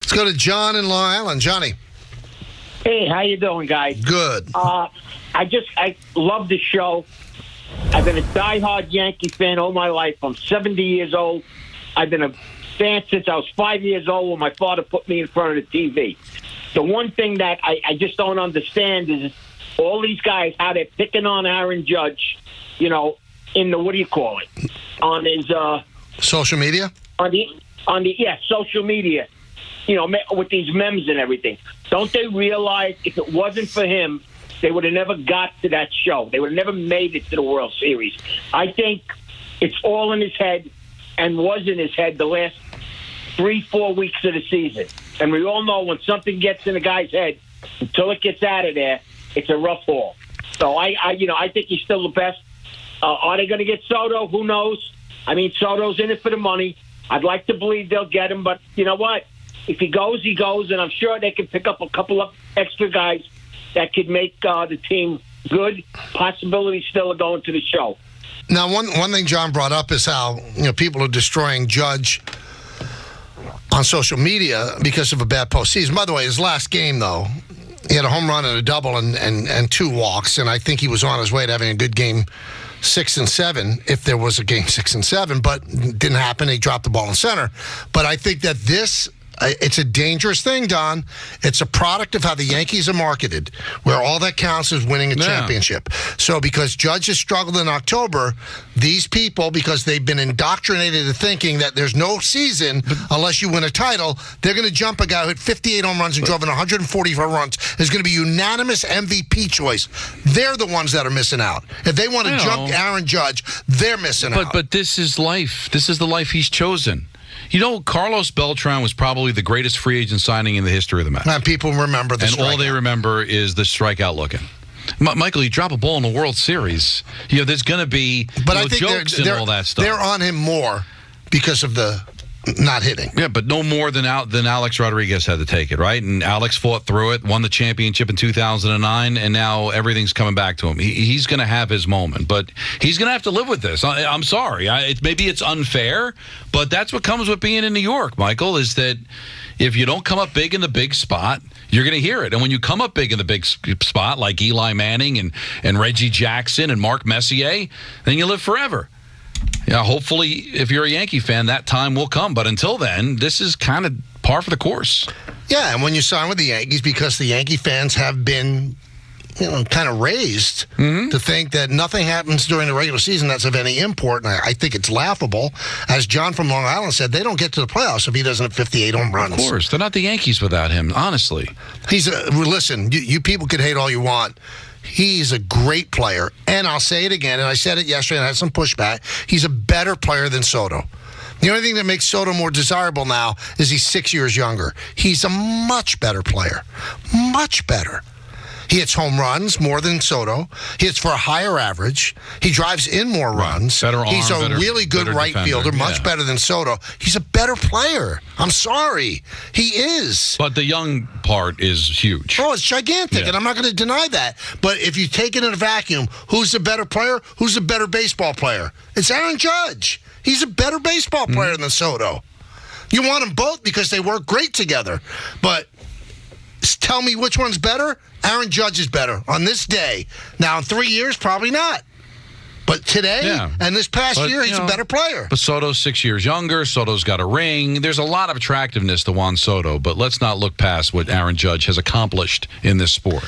Let's go to John in Long Island. Johnny. Hey, how you doing, guys? Good. I love the show. I've been a diehard Yankee fan all my life. I'm 70 years old. I've been a fan since I was 5 years old when my father put me in front of the TV. The one thing that I just don't understand is all these guys, how they're picking on Aaron Judge, in the, what do you call it? On his... social media? On the social media. With these memes and everything. Don't they realize if it wasn't for him, they would have never got to that show. They would have never made it to the World Series. I think it's all in his head and was in his head the last 3-4 weeks of the season. And we all know when something gets in a guy's head, until it gets out of there, it's a rough haul. So I think he's still the best. Are they going to get Soto? Who knows? I mean, Soto's in it for the money. I'd like to believe they'll get him, but you know what? If he goes, he goes, and I'm sure they can pick up a couple of extra guys that could make the team good. Possibility still of going to the show. Now, one thing John brought up is how people are destroying Judge on social media because of a bad postseason. By the way, his last game, though, he had a home run and a double and 2 walks, and I think he was on his way to having a good game 6 and 7, if there was a game 6 and 7, but it didn't happen. He dropped the ball in center. But I think that it's a dangerous thing, Don. It's a product of how the Yankees are marketed, where all that counts is winning a championship. So because Judge has struggled in October, these people, because they've been indoctrinated into thinking that there's no season unless you win a title, they're going to jump a guy who hit 58 home runs and drove in 144 runs. Is going to be unanimous MVP choice. They're the ones that are missing out. If they want to jump Aaron Judge, they're missing out. But this is life. This is the life he's chosen. Carlos Beltran was probably the greatest free agent signing in the history of the Mets. And people remember the strikeout. And all they remember is the strikeout looking. Michael, you drop a ball in the World Series. There's going to be jokes and all that stuff. They're on him more because of the not hitting. Yeah, but no more than Alex Rodriguez had to take it, right? And Alex fought through it, won the championship in 2009, and now everything's coming back to him. He's going to have his moment, but he's going to have to live with this. I'm sorry. Maybe it's unfair, but that's what comes with being in New York, Michael, is that if you don't come up big in the big spot, you're going to hear it. And when you come up big in the big spot, like Eli Manning and Reggie Jackson and Mark Messier, then you live forever. Yeah, hopefully, if you're a Yankee fan, that time will come. But until then, this is kind of par for the course. Yeah, and when you sign with the Yankees, because the Yankee fans have been, kind of raised to think that nothing happens during the regular season that's of any import. And I think it's laughable. As John from Long Island said, they don't get to the playoffs if he doesn't have 58 home runs. Of course. They're not the Yankees without him, honestly. Listen, you people could hate all you want. He's a great player, and I'll say it again, and I said it yesterday and I had some pushback. He's a better player than Soto. The only thing that makes Soto more desirable now is he's 6 years younger. He's a much better player. Much better. He hits home runs more than Soto. He hits for a higher average. He drives in more runs. Better arm, He's a really good right fielder, much better than Soto. He's a better player. I'm sorry. He is. But the young part is huge. Oh, it's gigantic, and I'm not going to deny that. But if you take it in a vacuum, who's the better player? Who's the better baseball player? It's Aaron Judge. He's a better baseball player than Soto. You want them both because they work great together. But tell me which one's better? Aaron Judge is better on this day. Now, in 3 years, probably not. But today and this past year, he's a better player. But Soto's 6 years younger. Soto's got a ring. There's a lot of attractiveness to Juan Soto, but let's not look past what Aaron Judge has accomplished in this sport.